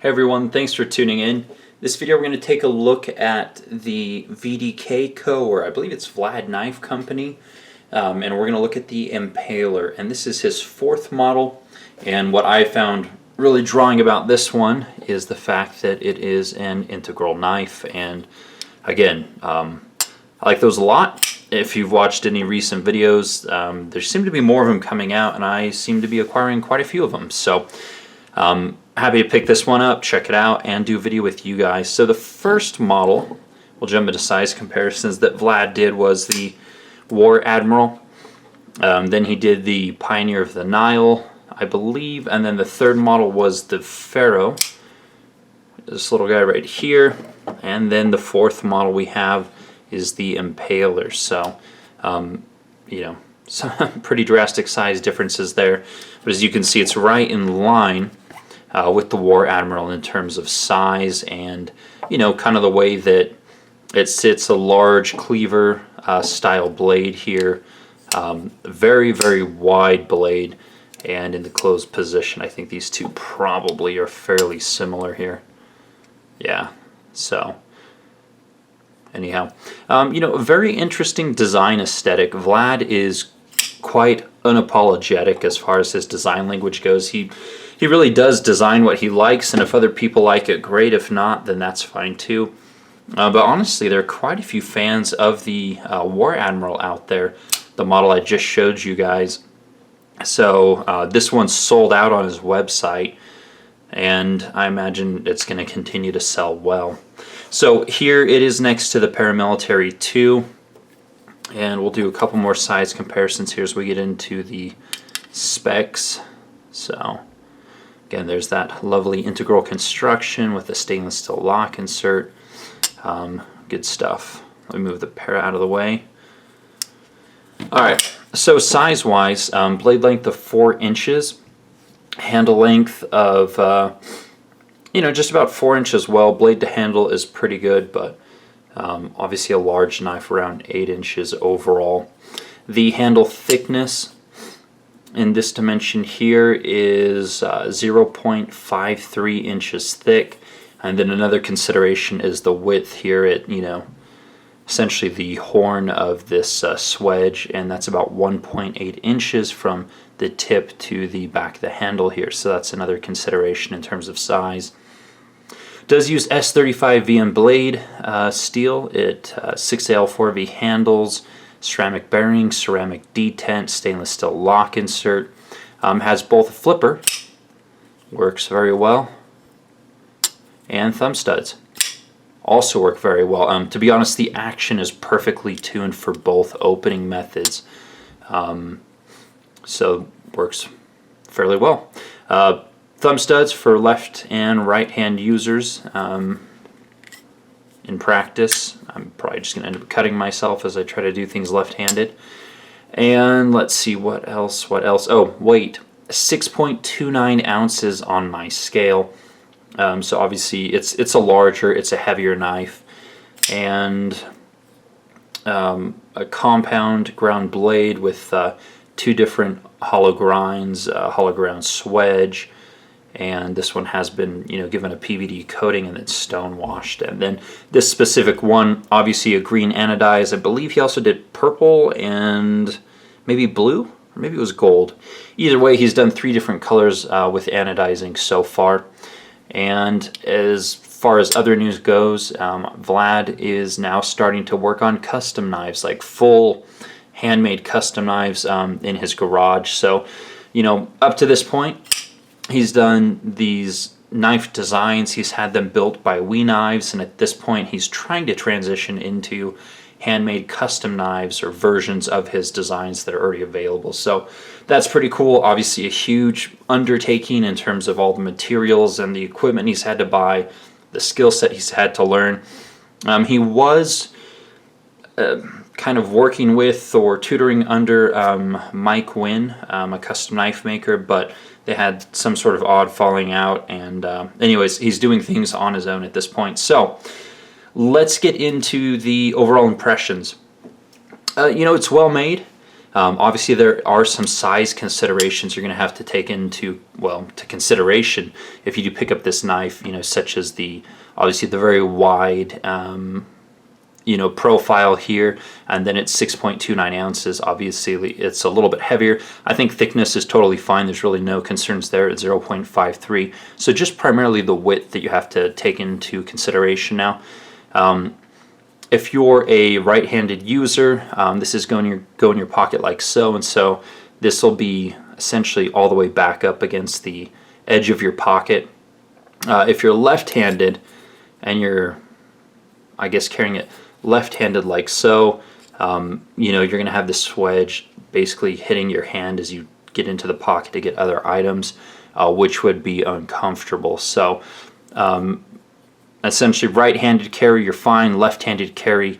Hey everyone, thanks for tuning in. This video we're going to take a look at the VDK Co., or I believe it's Vlad Knife Company, and we're going to look at the Impaler. And this is his fourth model, and what I found really drawing about this one is the fact that it is an integral knife. And again, I like those a lot. If you've watched any recent videos, there seem to be more of them coming out, and I seem to be acquiring quite a few of them. So happy to pick this one up, check it out, and do a video with you guys. So the first model, we'll jump into size comparisons, that Vlad did was the War Admiral. Then he did the Pioneer of the Nile, I believe, and then the third model was the Pharaoh, this little guy right here, and then the fourth model we have is the Impaler. So, you know, some pretty drastic size differences there, but as you can see, it's right in line with the War Admiral in terms of size and, you know, kind of the way that it sits, a large cleaver style blade here, very, very wide blade, and in the closed position. I think these two probably are fairly similar here. Yeah, so anyhow, you know, a very interesting design aesthetic. Vlad is quite unapologetic as far as his design language goes. He really does design what he likes, and if other people like it, great. If not, then that's fine too. But honestly, there are quite a few fans of the War Admiral out there, the model I just showed you guys. So this one's sold out on his website, and I imagine it's going to continue to sell well. So here it is next to the Paramilitary 2, and we'll do a couple more size comparisons here as we get into the specs. So again, there's that lovely integral construction with the stainless steel lock insert. Good stuff. Let me move the para out of the way. Alright, so size-wise, blade length of 4 inches, handle length of, you know, just about 4 inches well. Blade to handle is pretty good, but obviously a large knife, around 8 inches overall. The handle thickness in this dimension here is 0.53 inches thick, and then another consideration is the width here at, you know, essentially the horn of this swedge, and that's about 1.8 inches from the tip to the back of the handle here. So that's another consideration in terms of size. Does use S35 VM blade steel. It 6AL4V handles, ceramic bearing, ceramic detent, stainless steel lock insert. Has both a flipper, works very well, and thumb studs also work very well. To be honest, the action is perfectly tuned for both opening methods, so works fairly well. Thumb studs for left and right hand users. In practice, I'm probably just going to end up cutting myself as I try to do things left-handed. And let's see, what else? Oh, weight, 6.29 ounces on my scale. So obviously it's a larger, it's a heavier knife, and a compound ground blade with 2 different hollow grinds, hollow ground swedge, and this one has been, you know, given a PVD coating and then stone washed. And then this specific one, obviously a green anodized. I believe he also did purple and maybe blue, or maybe it was gold. Either way, he's done 3 different colors with anodizing so far. And as far as other news goes, Vlad is now starting to work on custom knives, like full handmade custom knives in his garage. So, you know, up to this point, he's done these knife designs, he's had them built by We Knives, and at this point he's trying to transition into handmade custom knives or versions of his designs that are already available. So that's pretty cool. Obviously a huge undertaking in terms of all the materials and the equipment he's had to buy, the skill set he's had to learn. He was kind of working with or tutoring under Mike Wynn, a custom knife maker, but they had some sort of odd falling out, and anyways, he's doing things on his own at this point. So let's get into the overall impressions. You know, it's well made. Obviously, there are some size considerations you're going to have to take into, well, to consideration if you do pick up this knife, such as obviously the very wide, profile here, and then it's 6.29 ounces. Obviously, it's a little bit heavier. I think thickness is totally fine. There's really no concerns there at 0.53. So just primarily the width that you have to take into consideration now. If you're a right-handed user, this is going to go in your pocket like so, and so this will be essentially all the way back up against the edge of your pocket. If you're left-handed and you're, I guess, carrying it left-handed like so, you're going to have this wedge basically hitting your hand as you get into the pocket to get other items, which would be uncomfortable. So essentially right-handed carry, you're fine. Left-handed carry,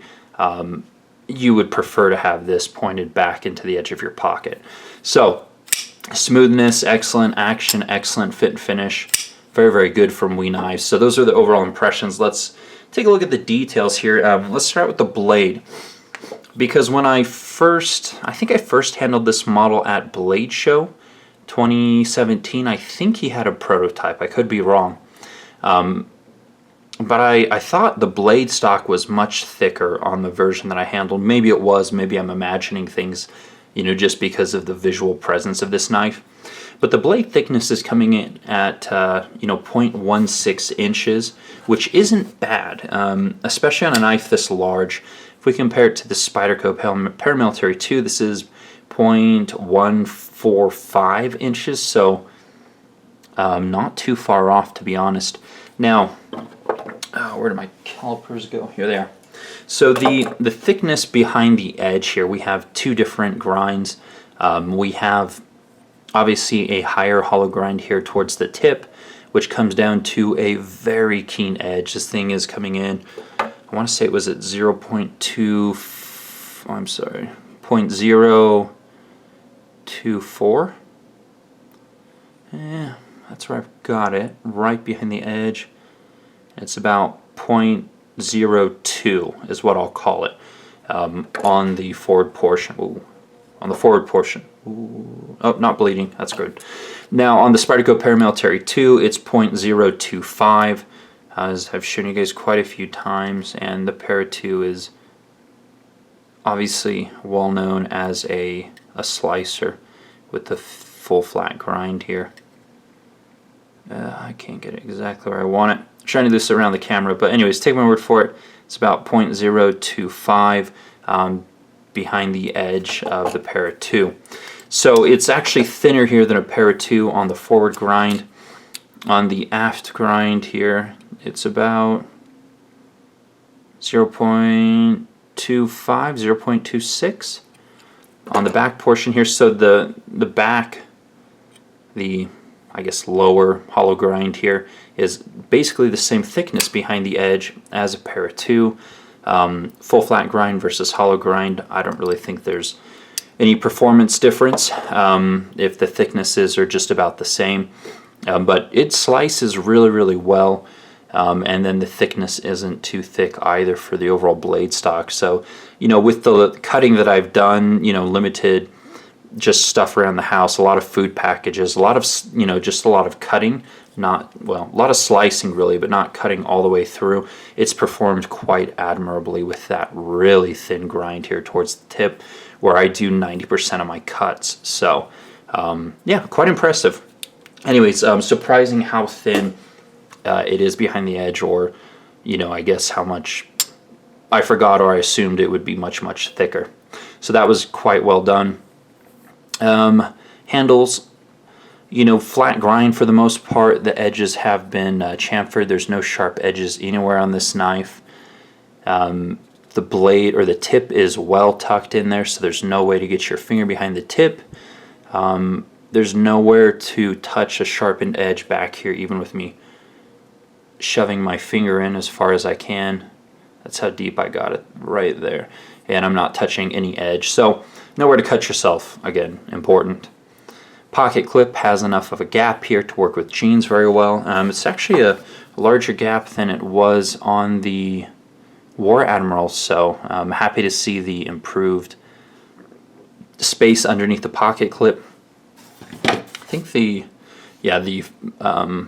you would prefer to have this pointed back into the edge of your pocket. So smoothness, excellent. Action, excellent. Fit and finish, very, very good from WE Knives. So those are the overall impressions. Let's take a look at the details here. Let's start with the blade, because when I think I first handled this model at Blade Show 2017. I think he had a prototype. I could be wrong. But I thought the blade stock was much thicker on the version that I handled. Maybe it was. Maybe I'm imagining things, just because of the visual presence of this knife. But the blade thickness is coming in at 0.16 inches, which isn't bad, especially on a knife this large. If we compare it to the Spyderco Paramilitary 2, this is 0.145 inches, so not too far off, to be honest. Now, where did my calipers go? Here they are. So the thickness behind the edge here, we have two different grinds. We have obviously a higher hollow grind here towards the tip, which comes down to a very keen edge. This thing is coming in, I want to say it was at 0.024. Yeah, that's where I've got it, right behind the edge. It's about 0.02 is what I'll call it on the forward portion. Ooh, on the forward portion. Ooh. Oh, not bleeding. That's good. Now on the Spyderco Paramilitary 2, it's 0.025, as I've shown you guys quite a few times, and the Para 2 is obviously well known as a slicer with the full flat grind here. I can't get it exactly where I want it. I'm trying to do this around the camera, but anyways, take my word for it. It's about 0.025 behind the edge of the Para 2. So it's actually thinner here than a Para 2 on the forward grind. On the aft grind here, it's about 0.25, 0.26 on the back portion here. So the back, I guess lower hollow grind here, is basically the same thickness behind the edge as a Para 2. Full flat grind versus hollow grind, I don't really think there's any performance difference if the thicknesses are just about the same. But it slices really, really well, and then the thickness isn't too thick either for the overall blade stock. So, with the cutting that I've done, limited just stuff around the house, a lot of food packages, a lot of, just a lot of cutting, a lot of slicing really, but not cutting all the way through. It's performed quite admirably with that really thin grind here towards the tip, where I do 90% of my cuts. So, yeah, quite impressive. Anyways, surprising how thin it is behind the edge, or, I guess how much I forgot or I assumed it would be much, much thicker. So that was quite well done. Handles, flat grind for the most part. The edges have been chamfered. There's no sharp edges anywhere on this knife. The blade or the tip is well tucked in there, so there's no way to get your finger behind the tip. There's nowhere to touch a sharpened edge back here, even with me shoving my finger in as far as I can. That's how deep I got it, right there. And I'm not touching any edge. So nowhere to cut yourself, again, important. Pocket clip has enough of a gap here to work with jeans very well. It's actually a larger gap than it was on the War Admiral, so I'm happy to see the improved space underneath the pocket clip. I think the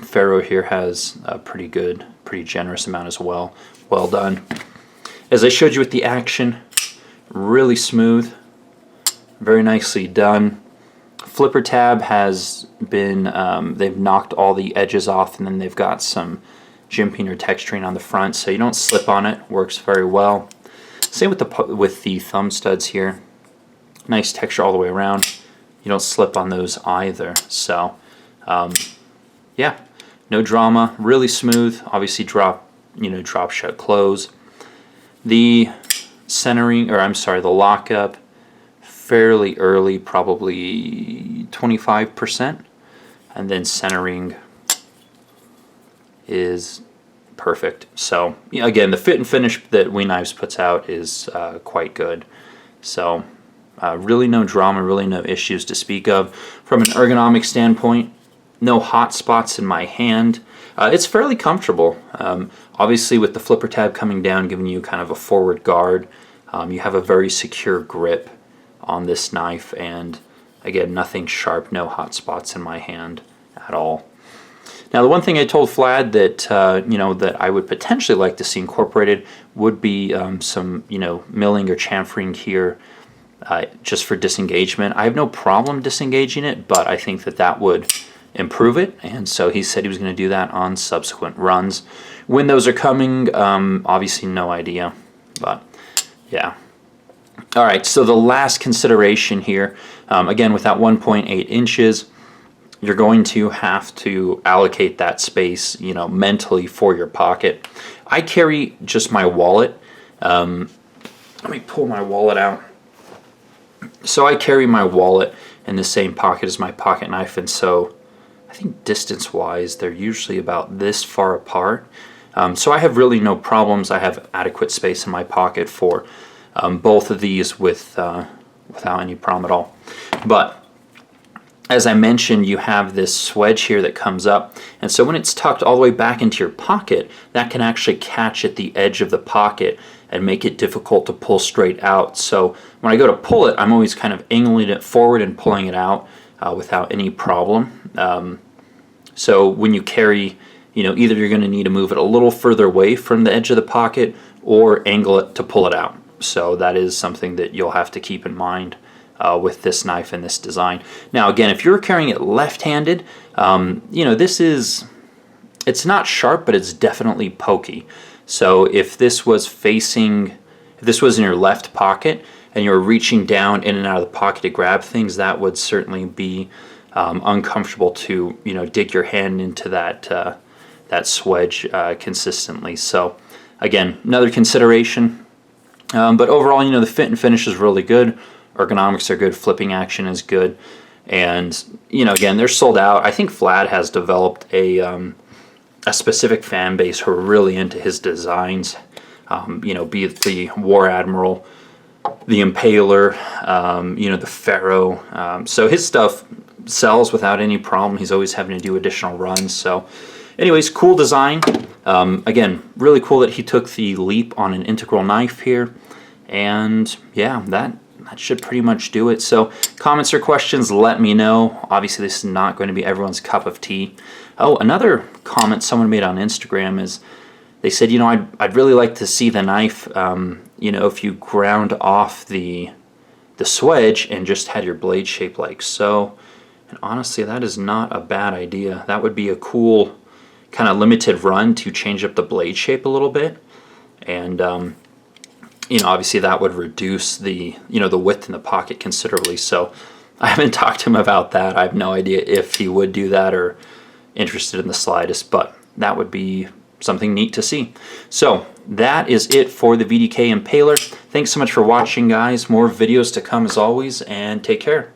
ferro here has a pretty generous amount as well. Well done. As I showed you with the action, really smooth, very nicely done. Flipper tab has been, they've knocked all the edges off, and then they've got some jimping or texturing on the front, so you don't slip on it. Works very well. Same with the thumb studs here. Nice texture all the way around. You don't slip on those either. So, yeah, no drama. Really smooth. Obviously, drop shut close. The centering, or I'm sorry, the lockup, fairly early, probably 25%, and then centering is perfect. So again, the fit and finish that We Knives puts out is quite good. So really no drama, really no issues to speak of. From an ergonomic standpoint, no hot spots in my hand. It's fairly comfortable. Obviously with the flipper tab coming down, giving you kind of a forward guard, you have a very secure grip on this knife, and again, nothing sharp, no hot spots in my hand at all. Now, the one thing I told Vlad that that I would potentially like to see incorporated would be some milling or chamfering here, just for disengagement. I have no problem disengaging it, but I think that would improve it, and so he said he was going to do that on subsequent runs. When those are coming, obviously no idea, but yeah. All right, so the last consideration here, again, with that 1.8 inches, you're going to have to allocate that space, mentally for your pocket. I carry just my wallet. Let me pull my wallet out. So I carry my wallet in the same pocket as my pocket knife, and so I think distance-wise, they're usually about this far apart. So I have really no problems. I have adequate space in my pocket for both of these without any problem at all. But as I mentioned, you have this swedge here that comes up, and so when it's tucked all the way back into your pocket, that can actually catch at the edge of the pocket and make it difficult to pull straight out. So when I go to pull it, I'm always kind of angling it forward and pulling it out without any problem. So when you carry, either you're going to need to move it a little further away from the edge of the pocket or angle it to pull it out. So that is something that you'll have to keep in mind with this knife and this design. Now again, if you're carrying it left-handed, it's not sharp, but it's definitely pokey. So if this was in your left pocket and you're reaching down in and out of the pocket to grab things, that would certainly be uncomfortable to dig your hand into that swedge consistently. So again, another consideration. But overall, the fit and finish is really good. Ergonomics are good. Flipping action is good. And, again, they're sold out. I think Vlad has developed a specific fan base who are really into his designs. Be it the War Admiral, the Impaler, the Ferro. So his stuff sells without any problem. He's always having to do additional runs. So anyways, cool design. Again, really cool that he took the leap on an integral knife here. And yeah, that should pretty much do it. So comments or questions, let me know. Obviously, this is not going to be everyone's cup of tea. Oh, another comment someone made on Instagram is they said, I'd really like to see the knife, if you ground off the swedge and just had your blade shape like so. And honestly, that is not a bad idea. That would be a cool kind of limited run to change up the blade shape a little bit. And obviously that would reduce the the width in the pocket considerably. So I haven't talked to him about that. I have no idea if he would do that or interested in the slightest, but that would be something neat to see. So that is it for the VDK Impaler. Thanks so much for watching, guys. More videos to come as always, and take care.